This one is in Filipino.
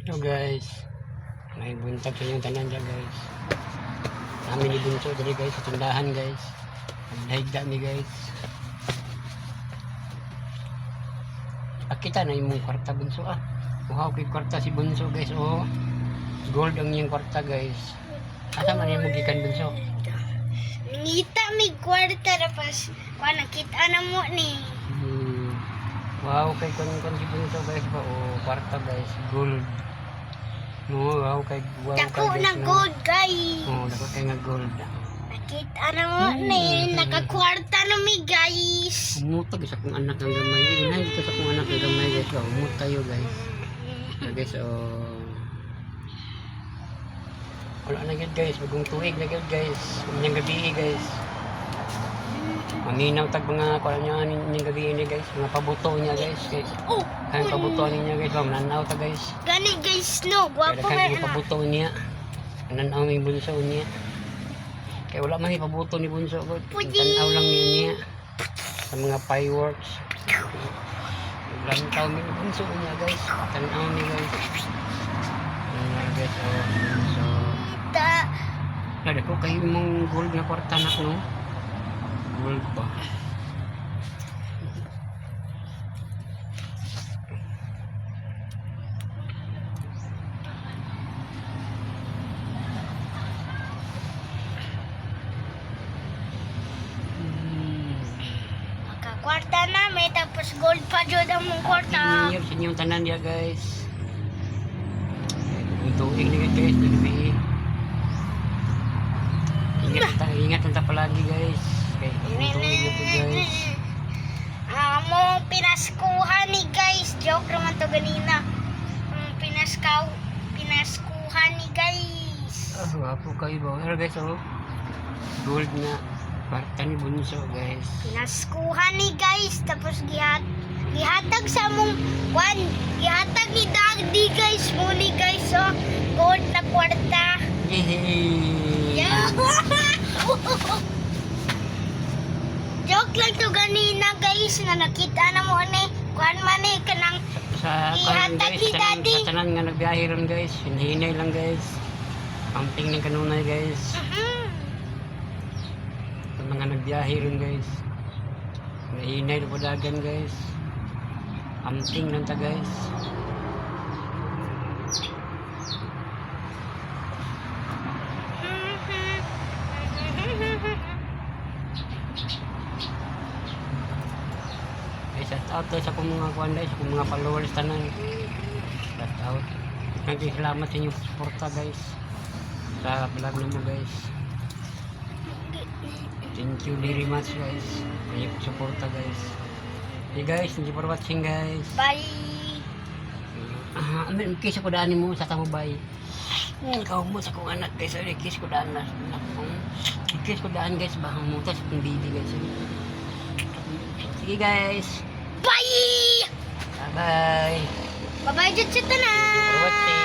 Hello guys, may buntag sa inyong tanan dyan guys. Kami ni Bunso dali guys sa tindahan guys. Nagdahigda mi guys. Akita na yung kwarta Bunso ah. Uhaw kay kwarta si Bunso guys oh. Gold ang iyong kwarta guys. Asa man yung magikan Bunso? Ngita mi kwarta na pas. Kuha nakita na mo ni. Wow kay kon si Bunso guys ba oh kwarta guys gold. No, wow kay Dako na gold guys. Oh, dako kay nga gold. Nakita na mo ni. Nakakwarta na mi guys. Umutag sa kong anak ng gamay. Inay dito sa kong anak ng gamay guys. Umut kayo guys. Guys oh. Wala na yun guys. Bagong tuig na yun guys. Yung gabi guys. Maminaw tag mga kuha niya yung gabi ini guys. Mga pabuto niya guys. Oh, Kaya pabuto niya guys. Mananaw ta guys. gani guys no. Kaya Guwapo kaya na. pabuto niya. Mananaw may bunso niya. Kaya wala man pabuto ni bunso. Tanaw lang niya. Sa mga fireworks. Lantaw may bunso niya guys. Tanaw niya guys. Guys oh. So. Ta. Nada ko kayo mong gold na kwarta na no? Gold pa. Makakwarta na may tapos gold pa jud ang mong kwarta. Sa inyong tanan niya guys. Tuig na guys. Nagabi. Ingat lang palagi guys. Okay, tuig na po guys. Mo pinaskuhan ni guys. Joke naman to ganina. Pinaskuhan ni guys. Ah, wapo kayo ba? Pero guys, oh. Gold na. Kwarta ni Bunso guys. Pinaskuhan ni guys. Tapos gihatag sa mong gihatag ni Daddy guys. Muli guys oh. Gold na kwarta. Yehey! Yeah. Joke lang to ganina guys. Na nakita na mo ni. Kuhan man ni kanang Sa karon ihatag guys, ni Daddy. sa tanan nga nagbiyahe ron guys. Hinahinay lang guys. Pumping ng kanunay guys. Sa mga nagbiyahe ron guys. Hinahinay na padagan guys. Pumping lang ta guys. Shout out guys sa kong mga kuwan guys, sa kong mga followers tanan. Shout out. Salamat sa inyong suporta guys. Sa vlog nimo guys. Thank you very much guys. Sa inyong suporta guys. Hey guys, thank you for watching guys. Bye. Kiss ko daan mo sa tamo bay. Ikaw mo sa kong anak guys. Kiss ko daan na. Kiss ko daan guys. Bahang mo sa kong baby guys. Sige guys. Bye! Bye-bye. Bye-bye dyan sa tanan! Thank you for watching.